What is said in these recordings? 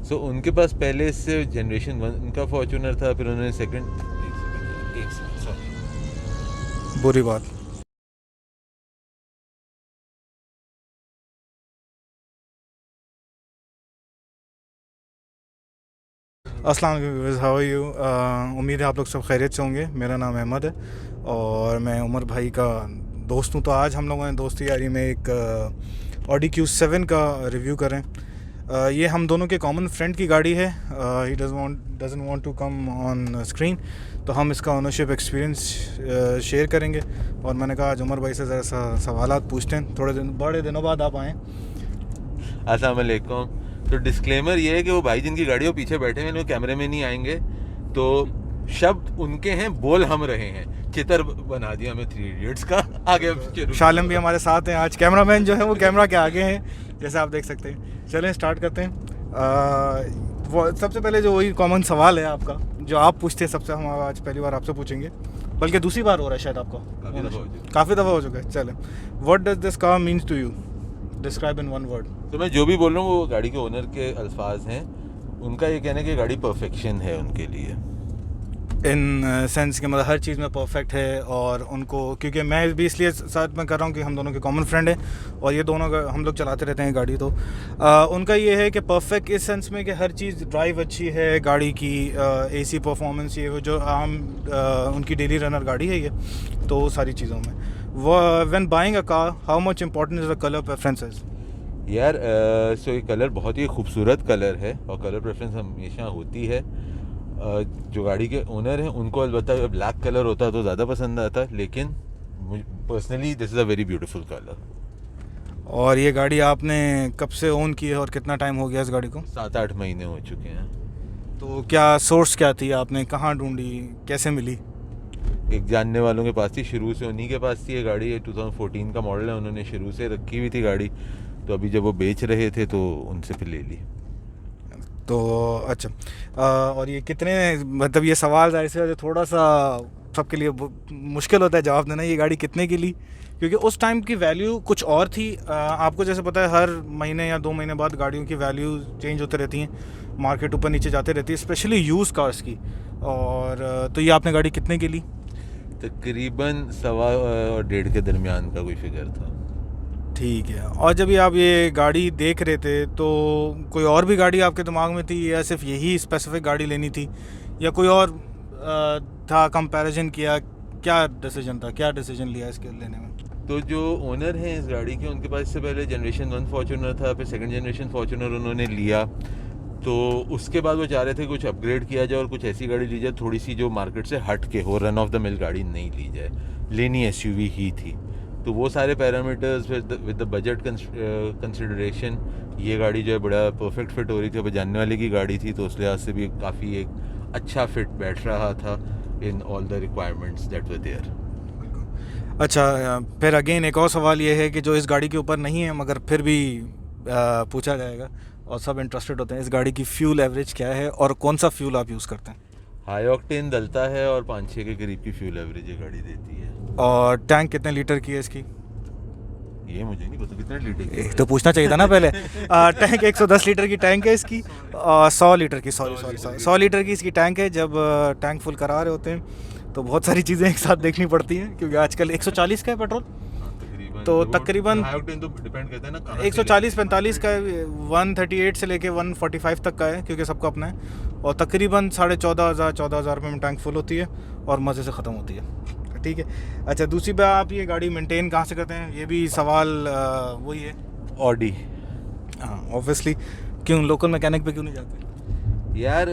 सो उनके पास पहले से जनरेशन 1 उनका फॉर्च्यूनर था, फिर उन्होंने सेकंड, एक सेकंड सॉरी। बुरी बात। अस्सलाम वालेकुम व्यूअर्स, हाउ आर यू। उम्मीद है आप लोग सब खैरियत से होंगे। मेरा नाम अहमद है और मैं उमर भाई का दोस्त हूँ। तो आज हम लोगों ने दोस्ती यारी में एक ऑडी Q7 का रिव्यू करें। ये हम दोनों के कॉमन फ्रेंड की गाड़ी है। He doesn't want to come on screen, तो हम इसका ओनरशिप एक्सपीरियंस शेयर करेंगे। और मैंने कहा आज उमर भाई से ज़रा सा सवालात पूछते हैं, बड़े दिनों बाद आप आएँ। अस्सलाम वालेकुम। तो डिस्क्लेमर ये है कि वो भाई जिनकी गाड़ियों पीछे बैठे हैं वो कैमरे में नहीं आएंगे, तो शब्द उनके हैं, बोल हम रहे हैं। चित्र बना दिया हमें 3 इडियट्स का। आगे शालम भी हमारे साथ हैं आज। कैमरामैन जो है वो कैमरा के आगे हैं, जैसे आप देख सकते हैं। चलें स्टार्ट करते हैं। वो सबसे पहले जो वही कॉमन सवाल है आपका, जो आप पूछते हैं सबसे, हम आज पहली बार आपसे पूछेंगे, बल्कि दूसरी बार हो रहा है शायद आपको। काफ़ी दफ़ा हो चुका है। चलें, what does this car means to you, describe in one word. तो मैं जो भी बोल रहा हूँ वो गाड़ी के ओनर के अल्फाज हैं। उनका ये कहना है कि गाड़ी परफेक्शन है उनके लिए, इन सेंस कि मतलब हर चीज़ में परफेक्ट है। और उनको, क्योंकि मैं भी इसलिए साथ में कर रहा हूँ कि हम दोनों के कॉमन फ्रेंड हैं और ये दोनों हम लोग चलाते रहते हैं गाड़ी। तो उनका ये है कि परफेक्ट इस सेंस में कि हर चीज़ ड्राइव अच्छी है गाड़ी की, एसी परफॉर्मेंस, ये वो जो आम उनकी डेली रनर गाड़ी है ये, तो सारी चीज़ों में। When buying a car, how much important is the colour preferences. यार। सो ये कलर बहुत ही खूबसूरत कलर है और कलर प्रेफरेंस हमेशा होती है। जो गाड़ी के ओनर हैं उनको अलबत्ता ब्लैक कलर होता है तो ज़्यादा पसंद आता है, लेकिन personally this is a very beautiful colour. और ये गाड़ी आपने कब से ओन की है और कितना टाइम हो गया इस गाड़ी को? 7-8 महीने हो चुके हैं। तो क्या सोर्स क्या थी, आपने कहाँ ढूंढी, कैसे मिली? एक जानने वालों के पास थी, शुरू से उन्हीं के पास थी ये गाड़ी। 2014 का मॉडल है, उन्होंने शुरू से रखी हुई थी गाड़ी, तो अभी जब वो बेच रहे थे तो उनसे फिर ले ली। तो अच्छा, और ये कितने, मतलब ये सवाल जाहिर से थोड़ा सा सबके लिए मुश्किल होता है जवाब देना, ये गाड़ी कितने की ली? क्योंकि उस टाइम की वैल्यू कुछ और थी। आपको जैसे पता है हर महीने या 2 महीने बाद गाड़ियों की वैल्यू चेंज होते रहती हैं, मार्केट ऊपर नीचे जाते रहती है, स्पेशली यूज़ कार्स की। और तो ये आपने गाड़ी कितने की ली? तकरीबन 1.25 और 1.5 के दरमियान का कोई फिगर था। ठीक है। और जब ये आप ये गाड़ी देख रहे थे तो कोई और भी गाड़ी आपके दिमाग में थी, या सिर्फ यही स्पेसिफिक गाड़ी लेनी थी, या कोई और था, कंपैरिजन किया, क्या डिसीजन लिया इसके लेने में? तो जो ओनर हैं इस गाड़ी के, उनके पास इससे पहले जनरेशन 1 फॉर्च्यूनर था, फिर सेकंड जनरेशन फॉर्च्यूनर उन्होंने लिया। तो उसके बाद वो चाह रहे थे कुछ अपग्रेड किया जाए और कुछ ऐसी गाड़ी ली जाए थोड़ी सी जो मार्केट से हट के हो, रन ऑफ द मिल गाड़ी नहीं ली जाए, लेनी एसयूवी ही थी। तो वो सारे parameters with the budget consideration ये गाड़ी जो है बड़ा परफेक्ट फिट हो रही थी। अब जानने वाले की गाड़ी थी तो उस लिहाज से भी काफ़ी एक अच्छा फिट बैठ रहा था in all the requirements that were there. अच्छा, फिर अगेन एक और सवाल ये है कि जो इस गाड़ी के ऊपर नहीं है मगर फिर भी पूछा जाएगा और सब इंटरेस्टेड होते हैं, इस गाड़ी की फ्यूल एवरेज क्या है और कौन सा फ्यूल आप यूज़ करते हैं? हाई ऑक्टेन डलता है और 5-6 के करीब की फ्यूल एवरेज ये गाड़ी देती है। और टैंक कितने लीटर की है इसकी? ये मुझे नहीं पता कितने लीटर की है। तो पूछना चाहिए था ना पहले। टैंक 110 लीटर की टैंक है इसकी। 100 लीटर की, सॉरी 100 लीटर की इसकी टैंक है। जब टैंक फुल करा रहे होते हैं तो बहुत सारी चीज़ें एक साथ देखनी पड़ती हैं, क्योंकि आजकल 140 का है पेट्रोल। तो तकरीबन हाई ऑक्टेन तो डिपेंड करता है ना 140-45 का है, 138 से लेके 145 तक का है, क्योंकि सबका अपना है। और तकरीबन 14,500 रुपये में टैंक फुल होती है और मज़े से ख़त्म होती है। ठीक है। अच्छा, दूसरी बात, आप ये गाड़ी मेंटेन कहाँ से करते हैं? ये भी सवाल वही है। ऑडी। हाँ, ऑब्वियसली। क्यों लोकल मैकेनिक पे क्यों नहीं जाते? यार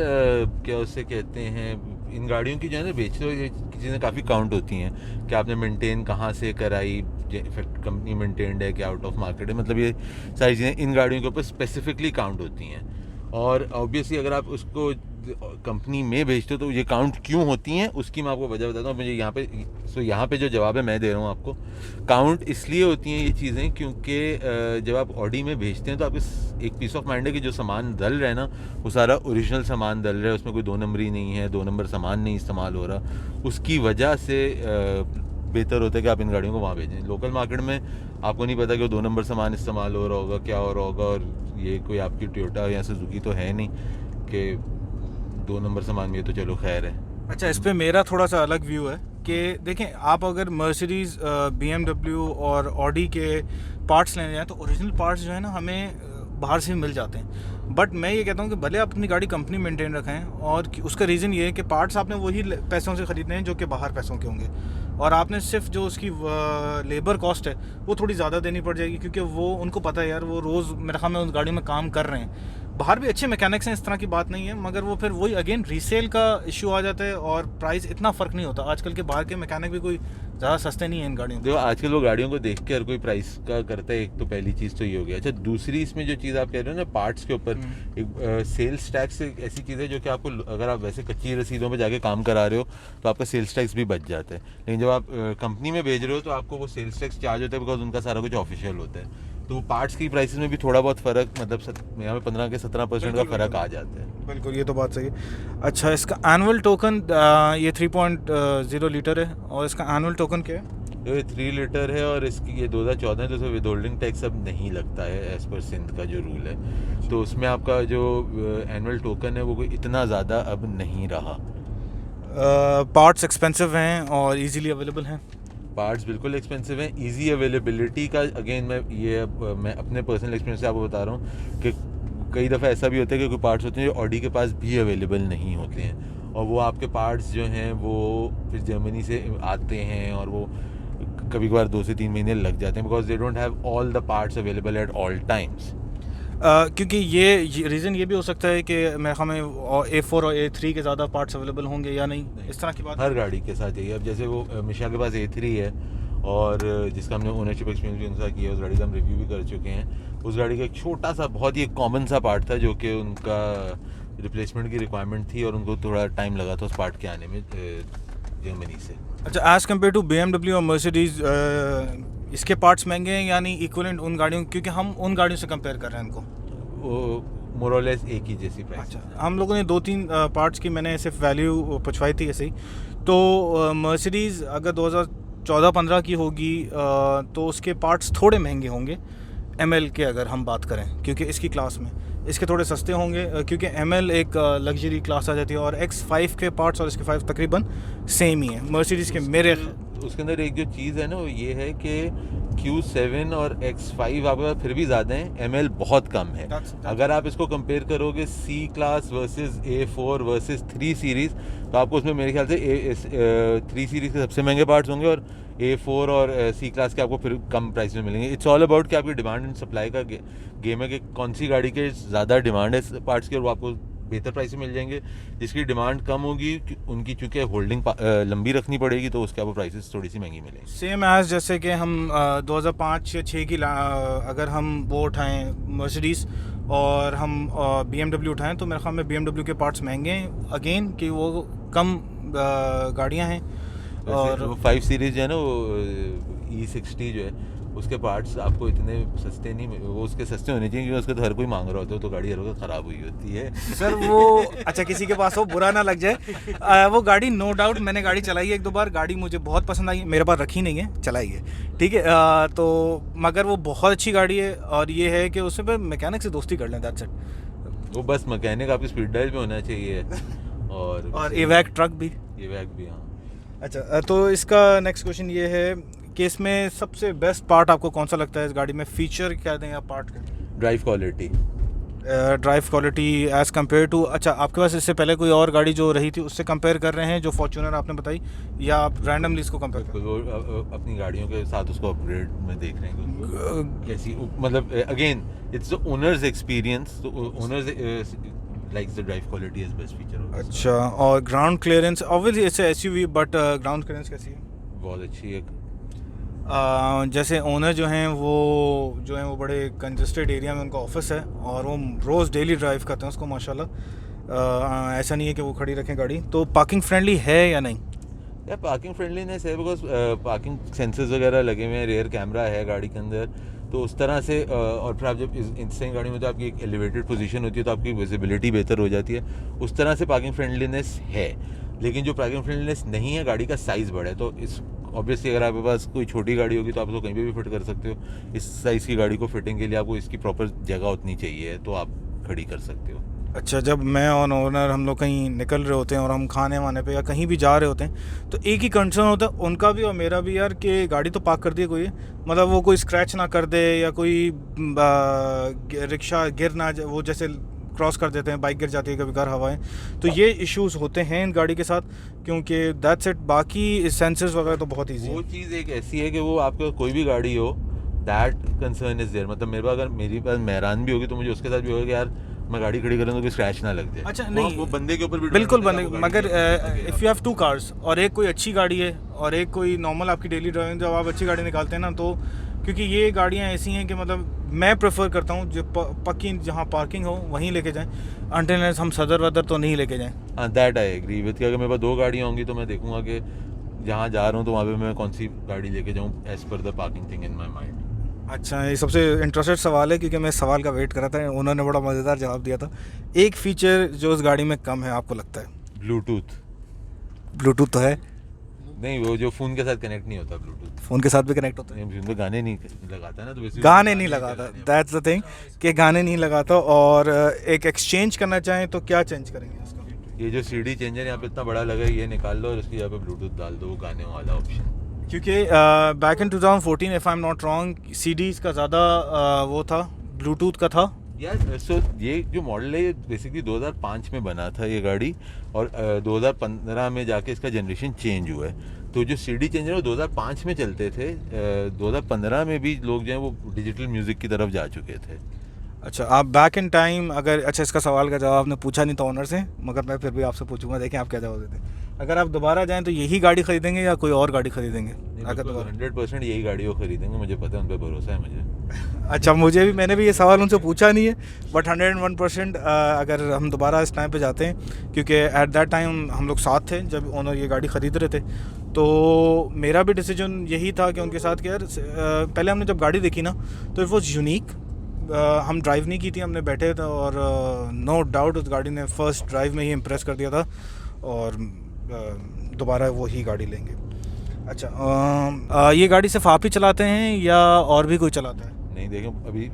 क्या उसे कहते हैं, इन गाड़ियों की जो है ना बेचते हो ये चीज़ें काफ़ी काउंट होती हैं कि आपने मेंटेन कहाँ से कराई, इफेक्ट कंपनी मेंटेन्ड है कि आउट ऑफ मार्केट है, मतलब ये सारी चीज़ें इन गाड़ियों के ऊपर स्पेसिफिकली काउंट होती हैं। और ऑब्वियसली अगर आप उसको कंपनी में भेजते हो तो ये काउंट क्यों होती हैं उसकी मैं आपको वजह बताता हूँ। मुझे यहाँ पे जो जवाब है मैं दे रहा हूँ आपको। काउंट इसलिए होती हैं ये चीज़ें क्योंकि जब आप ऑडी में भेजते हैं तो आपके एक पीस ऑफ माइंड है कि जो सामान डल रहा है ना वो सारा ओरिजिनल सामान डल रहा है, उसमें कोई 2 नंबरी नहीं है, 2 नंबर सामान नहीं इस्तेमाल हो रहा। उसकी वजह से बेहतर होता है कि आप इन गाड़ियों को वहाँ भेजें। लोकल मार्केट में आपको नहीं पता कि वो 2 नंबर सामान इस्तेमाल हो रहा होगा, क्या हो रहा होगा, और ये कोई आपकी टोयोटा या सुजुकी तो है नहीं कि 2 नंबर सामान में, तो चलो खैर है। अच्छा, इस पे मेरा थोड़ा सा अलग व्यू है कि देखें, आप अगर मर्सिडीज़, BMW और ऑडी के पार्ट्स लेने जाएं तो ओरिजिनल पार्ट्स जो है ना हमें बाहर से मिल जाते हैं। बट मैं ये कहता हूँ कि भले आप अपनी गाड़ी कंपनी मेंटेन रखें, और उसका रीज़न ये है कि पार्ट्स आपने वही पैसों से ख़रीदने हैं जो कि बाहर पैसों के होंगे, और आपने सिर्फ जो उसकी लेबर कॉस्ट है वो थोड़ी ज़्यादा देनी पड़ जाएगी, क्योंकि वो उनको पता है यार वो रोज़ मेरे ख्याल में उस गाड़ी में काम कर रहे हैं। बाहर भी अच्छे मैकेनिक्स हैं, इस तरह की बात नहीं है, मगर वो फिर वही अगेन रीसेल का इशू आ जाता है, और प्राइस इतना फ़र्क नहीं होता। आजकल के बाहर के मैकेनिक भी कोई ज़्यादा सस्ते नहीं है इन गाड़ियों देखो आजकल वो गाड़ियों को देख के हर कोई प्राइस का करता है, एक तो पहली चीज़ तो ये हो गया। अच्छा, दूसरी इसमें जो चीज़ आप कह रहे हो ना पार्ट्स के ऊपर, एक सेल्स टैक्स एक ऐसी चीज़ है जो कि आपको, अगर आप वैसे कच्ची रसीदों पे जाके काम करा रहे हो तो आपका सेल्स टैक्स भी बच जाता है, लेकिन जब आप कंपनी में भेज रहे हो तो आपको वो सेल्स टैक्स चार्ज होता है, बिकॉज उनका सारा कुछ ऑफिशियल होता है। तो वो पार्ट्स की प्राइसेस में भी थोड़ा बहुत फ़र्क, मतलब यहाँ पे 15 के 17% का फ़र्क आ जाता है। बिल्कुल, ये तो बात सही है। अच्छा, इसका एनुअल टोकन ये 3.0 लीटर है, और इसका एनुअल टोकन क्या है? ये 3 लीटर है, और इसकी ये 2014 है, तो उसमें विदहोल्डिंग टैक्स अब नहीं लगता है एज़ पर सिंध का जो रूल है। तो उसमें आपका जो एनुअल टोकन है वो कोई इतना ज़्यादा अब नहीं रहा। पार्ट्स एक्सपेंसिव हैं और इजीली अवेलेबल हैं? पार्ट्स बिल्कुल एक्सपेंसिव हैं। इजी अवेलेबिलिटी का अगेन मैं अपने पर्सनल एक्सपीरियंस से आपको बता रहा हूँ कि कई दफ़ा ऐसा भी होता है कि कोई पार्ट्स होते हैं जो ऑडी के पास भी अवेलेबल नहीं होते हैं, और वो आपके पार्ट्स जो हैं वो फिर जर्मनी से आते हैं, और वो कभी कभार 2 से 3 महीने लग जाते हैं, because they don't have all the parts available at all times. क्योंकि ये रीज़न ये भी हो सकता है कि मैं हमें A4 और A3 के ज़्यादा पार्ट्स अवेलेबल होंगे या नहीं, इस तरह की बात हर गाड़ी के साथ यही। अब जैसे वो मिशा के पास A3 है, और जिसका हमने ओनरशिप एक्सपीरियंस भी उनके साथ किया, उस गाड़ी का हम रिव्यू भी कर चुके हैं। उस गाड़ी का एक छोटा सा बहुत ही कॉमन सा पार्ट था जो कि उनका रिप्लेसमेंट की रिक्वायरमेंट थी, और उनको थोड़ा टाइम लगा था उस पार्ट के आने में जर्मनी से। अच्छा, एज़ कम्पेयर टू BMW और मर्सिडीज़, इसके पार्ट्स महंगे हैं यानी इक्वलेंट उन गाड़ियों, क्योंकि हम उन गाड़ियों से कंपेयर कर रहे हैं इनको? वो मोरलेस एक ही जैसी प्राइस। अच्छा, हम लोगों ने 2-3 पार्ट्स की मैंने सिर्फ वैल्यू पूछवाई थी ऐसे ही। तो मर्सिडीज़ अगर 2014-15 की होगी तो उसके पार्ट्स थोड़े महंगे होंगे ML के, अगर हम बात करें, क्योंकि इसकी क्लास में इसके थोड़े सस्ते होंगे, क्योंकि ML एक लग्जरी क्लास आ जाती है, और X5 के पार्ट्स और इसके 5 तकरीबन सेम ही है मर्सिडीज़ के मेरे। उसके अंदर एक जो चीज़ है ना वो ये है कि Q7 और X5 आपके पास फिर भी ज़्यादा हैं, ML बहुत कम है। अगर आप इसको कंपेयर करोगे C class versus A4 versus 3 series, तो आपको उसमें मेरे ख्याल से 3 सीरीज़ के सबसे महंगे पार्ट्स होंगे, और A4 और C क्लास के आपको फिर कम प्राइस में मिलेंगे। इट्स ऑल अबाउट कि आपकी डिमांड एंड सप्लाई का गेम है कि कौन सी गाड़ी के ज़्यादा डिमांड है पार्ट्स की, और वो आपको बेहतर प्राइस में मिल जाएंगे। जिसकी डिमांड कम होगी उनकी चूँकि होल्डिंग लंबी रखनी पड़ेगी, तो उसके आपको प्राइसेस थोड़ी सी महंगी मिलेंगी। सेम एज जैसे कि हम 2005 या 6 की अगर हम वो उठाएं मर्सिडीज़, और हम BMW उठाएं, तो मेरे ख्याल में BMW के पार्ट्स महंगे हैं अगेन, कि वो कम गाड़ियां हैं। और 5 सीरीज़ जो है ना वो E60 जो है उसके पार्ट्स आपको इतने सस्ते नहीं, वो उसके सस्ते होने चाहिए क्योंकि उसके तो हर कोई मांग रहा होता है, तो गाड़ी हर वक्त ख़राब हुई होती है सर वो अच्छा, किसी के पास हो बुरा ना लग जाए। वो गाड़ी नो डाउट मैंने गाड़ी चलाई है 1-2 बार, गाड़ी मुझे बहुत पसंद आई, मेरे पास रखी नहीं है, चलाई है, ठीक है। तो मगर वो बहुत अच्छी गाड़ी है, और ये है कि उससे पर मैकेनिक से दोस्ती कर लें, दैट्स इट। वो बस मैकेनिक आपकी स्पीड डायल पे होना चाहिए, और एवैक ट्रक भी, हाँ। अच्छा, तो इसका नेक्स्ट क्वेश्चन ये है कि इसमें सबसे बेस्ट पार्ट आपको कौन सा लगता है इस गाड़ी में? फीचर क्या दें आप पार्ट का? Drive quality. Drive quality as compare to, अच्छा आपके पास इससे पहले कोई और गाड़ी जो रही थी उससे कंपेयर कर रहे हैं, जो फॉर्च्यूनर आपने बताई, या आप रैंडमली इसको कंपेयर कर वो अपनी गाड़ियों के साथ उसको अपग्रेड में देख रहे हैं कैसी, मतलब again it's the owners experience, तो owners likes the drive quality as best feature. अच्छा, और ground clearance obviously it's SUV, but ground clearance कैसी है? बहुत अच्छी है। जैसे ओनर जो हैं वो बड़े कंजस्टेड एरिया में उनका ऑफिस है, और वो रोज़ डेली ड्राइव करते हैं उसको माशाल्लाह। ऐसा नहीं है कि वो खड़ी रखें गाड़ी। तो पार्किंग फ्रेंडली है या नहीं? या पार्किंग फ्रेंडलीनेस है, बिकॉज पार्किंग सेंसर्स वगैरह लगे हुए हैं, रियर कैमरा है गाड़ी के अंदर, तो उस तरह से और फिर आप जब इस गाड़ी में तो आपकी एक एलिवेटेड पोजीशन होती है, तो आपकी विजिबिलिटी बेहतर हो जाती है, उस तरह से पार्किंग फ्रेंडलीनेस है। लेकिन जो पार्किंग फ्रेंडलीनेस नहीं है, गाड़ी का साइज़ बड़ा है, तो इस ऑब्वियसली अगर आपके पास कोई छोटी गाड़ी होगी तो आप उसको कहीं पे भी फिट कर सकते हो। इस साइज़ की गाड़ी को फिटिंग के लिए आपको इसकी प्रॉपर जगह उतनी चाहिए, तो आप खड़ी कर सकते हो। अच्छा, जब मैं और ओनर हम लोग कहीं निकल रहे होते हैं और हम खाने वाने पे या कहीं भी जा रहे होते हैं, तो एक ही कंसर्न होता है उनका भी और मेरा भी यार, कि गाड़ी तो पार्क कर दी है कोई, मतलब वो कोई स्क्रैच ना कर दे या कोई रिक्शा गिर ना वो जैसे क्रॉस कर देते हैं, बाइक गिर जाती है कभी कभार हवाएं, तो ये इश्यूज होते हैं इन गाड़ी के साथ, क्योंकि दैट्स इट। बाकी सेंसर्स वगैरह तो बहुत ईजी वो है। चीज़ एक ऐसी है कि वो आपके कोई भी गाड़ी हो, दैट कंसर्न इज देयर। मतलब मेरे पास अगर मेरी पास मेहरान भी होगी तो मुझे उसके साथ भी होगा कि यार मैं गाड़ी खड़ी करूँ तो कोई स्क्रैच ना लग जाए। अच्छा, वो नहीं, वो बंदे के ऊपर भी बिल्कुल डिपेंड बंदे, करता है, आपको मगर गाड़ी if you have two cars और एक कोई अच्छी गाड़ी है और एक कोई नॉर्मल आपकी डेली ड्राइविंग, जब आप अच्छी गाड़ी निकालते हैं ना, तो क्योंकि ये गाड़ियाँ ऐसी हैं कि मतलब मैं प्रेफर करता हूँ जो पक्की जहाँ पार्किंग हो वहीं लेके जाएं, अनटिल हम सदर वदर तो नहीं लेके जाएं। हाँ, दैट आई एग्री विद कि अगर मेरे पास 2 गाड़ियाँ होंगी तो मैं देखूंगा कि जहाँ जा रहा हूँ तो वहाँ पे मैं कौन सी गाड़ी लेके जाऊँ as per the parking thing in my mind. अच्छा, ये सबसे इंटरेस्टेड सवाल है, क्योंकि मैं इस सवाल का वेट कर रहा था, उन्होंने बड़ा मज़ेदार जवाब दिया था। एक फ़ीचर जो उस गाड़ी में कम है आपको लगता है? ब्लूटूथ। ब्लूटूथ तो है, नहीं, वो जो फ़ोन के साथ कनेक्ट नहीं होता ब्लूटूथ। फ़ोन के साथ भी कनेक्ट होता है। नहीं, उसमें गाने नहीं लगाता है ना, तो बेसिकली गाने नहीं लगाता, दैट्स द थिंग, कि गाने नहीं लगाता। और एक एक्सचेंज करना चाहें तो क्या चेंज करेंगे उसका? ये जो सीडी चेंजर यहाँ पे इतना बड़ा लगा है, ये निकाल लो और इसकी यहाँ पे ब्लूटूथ डाल दो, वो गाने वाला ऑप्शन। क्योंकि back in 2014 if I am not wrong, CDs का ज़्यादा वो था, ब्लूटूथ का था। यार सो ये जो मॉडल है ये बेसिकली 2005 में बना था ये गाड़ी, और 2015 में जाके इसका जनरेशन चेंज हुआ है। तो जो सीडी चेंजर वो 2005 में चलते थे, 2015 में भी लोग जो हैं वो डिजिटल म्यूज़िक की तरफ जा चुके थे। अच्छा, आप बैक इन टाइम अगर, अच्छा इसका सवाल का जवाब आपने पूछा नहीं था ओनर से, मगर मैं फिर भी आपसे पूछूंगा, देखें आप क्या जवाब देते हैं। अगर आप दोबारा जाएं तो यही गाड़ी खरीदेंगे या कोई और गाड़ी खरीदेंगे? अगर दोबारा 100% यही गाड़ी वो खरीदेंगे, मुझे पता है, उन पर भरोसा है मुझे। अच्छा, मुझे भी, मैंने भी ये सवाल उनसे पूछा नहीं है, बट 101% अगर हम दोबारा इस टाइम पे जाते हैं, क्योंकि एट दैट टाइम हम लोग साथ थे जब ओनर ये गाड़ी ख़रीद रहे थे, तो मेरा भी डिसीजन यही था कि उनके साथ कि यार पहले हमने जब गाड़ी देखी ना तो इट वॉज यूनिक। हम ड्राइव नहीं की थी, हमने बैठे थे, और नो डाउट उस गाड़ी ने फर्स्ट ड्राइव में ही इम्प्रेस कर दिया था, और दोबारा वो ही गाड़ी लेंगे। अच्छा, ये गाड़ी सिर्फ आप ही चलाते हैं या और भी कोई चलाता है? नहीं, देखो अभी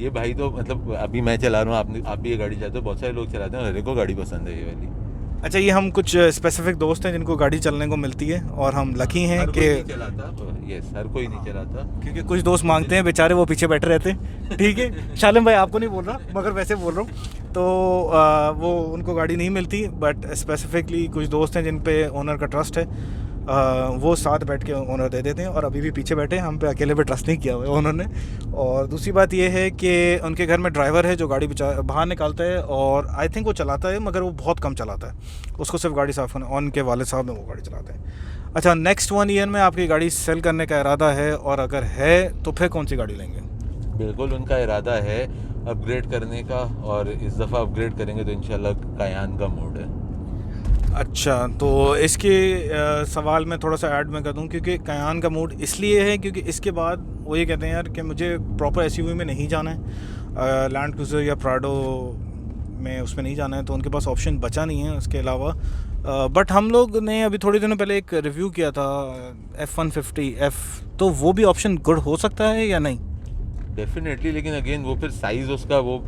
ये भाई तो मतलब अभी मैं चला रहा हूँ, आप भी ये गाड़ी चलाते हो, बहुत सारे लोग चलाते हैं और हर एक को गाड़ी पसंद है ये वाली। अच्छा, ये हम कुछ स्पेसिफिक दोस्त हैं जिनको गाड़ी चलने को मिलती है, और हम लकी हैं हर कि कोई नहीं चलाता, यस, हर कोई नहीं चलाता, क्योंकि कुछ दोस्त मांगते हैं बेचारे, वो पीछे बैठे रहते हैं। ठीक है, शालिम भाई आपको नहीं बोल रहा, मगर वैसे बोल रहा हूँ, तो वो उनको गाड़ी नहीं मिलती, बट स्पेसिफिकली कुछ दोस्त हैं जिन पे ओनर का ट्रस्ट है, वो साथ बैठ के ओनर दे देते हैं, और अभी भी पीछे बैठे हैं, हम पे अकेले पे ट्रस्ट नहीं किया हुआ है ओनर ने। और दूसरी बात ये है कि उनके घर में ड्राइवर है जो गाड़ी बाहर निकालता है, और आई थिंक वो चलाता है, मगर वो बहुत कम चलाता है, उसको सिर्फ गाड़ी साफ करना, और उनके वालिद साहब में वो गाड़ी चलाते हैं। अच्छा, नेक्स्ट 1 ईयर में आपकी गाड़ी सेल करने का इरादा है, और अगर है तो फिर कौन सी गाड़ी लेंगे? बिल्कुल उनका इरादा है अपग्रेड करने का, और इस दफ़ा अपग्रेड करेंगे तो इंशाल्लाह कायान का मोड है। अच्छा, तो इसके सवाल में थोड़ा सा ऐड मैं कर दूं, क्योंकि कायान का मूड इसलिए है क्योंकि इसके बाद वो ये कहते हैं यार कि मुझे प्रॉपर एसयूवी में नहीं जाना है, लैंड क्रूज़र या प्राडो में उसमें नहीं जाना है, तो उनके पास ऑप्शन बचा नहीं है उसके अलावा। बट हम लोग ने अभी थोड़े दिनों पहले एक रिव्यू किया था F-150F, तो वो भी ऑप्शन गुड हो सकता है या नहीं? डेफिनेटली, लेकिन अगेन वो फिर साइज़ उसका वो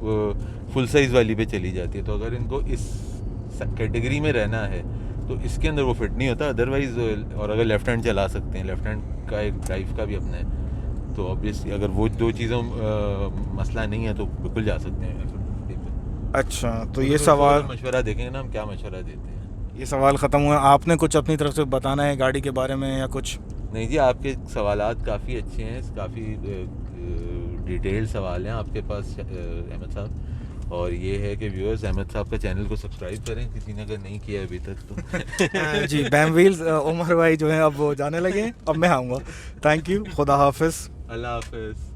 फुल साइज़ वाली पे चली जाती है, तो अगर इनको इस कैटेगरी में रहना है तो इसके अंदर वो फिट नहीं होता अदरवाइज़। और अगर लेफ़्ट हैंड चला सकते हैं, लेफ़्ट हैंड का एक ड्राइव का भी अपना है, तो ऑब्वियसली अगर वो 2 चीज़ों मसला नहीं है तो बिल्कुल जा सकते हैं F-150 पे। अच्छा, तो ये सवाल, मशवरा देखेंगे ना हम क्या मशवरा देते हैं। ये सवाल ख़त्म हुआ। आपने कुछ अपनी तरफ से बताना है गाड़ी के बारे में या कुछ? नहीं जी, आपके सवालात काफ़ी अच्छे हैं, काफ़ी डिटेल्ड सवाल हैं आपके पास अहमद साहब, और ये है कि व्यूअर्स अहमद साहब का चैनल को सब्सक्राइब करें किसी ने अगर नहीं किया अभी तक तो। जी, बैम व्हील्स उमर भाई जो हैं अब वो जाने लगे हैं, अब मैं आऊँगा। थैंक यू, खुदा हाफिज़। अल्लाह हाफिज़।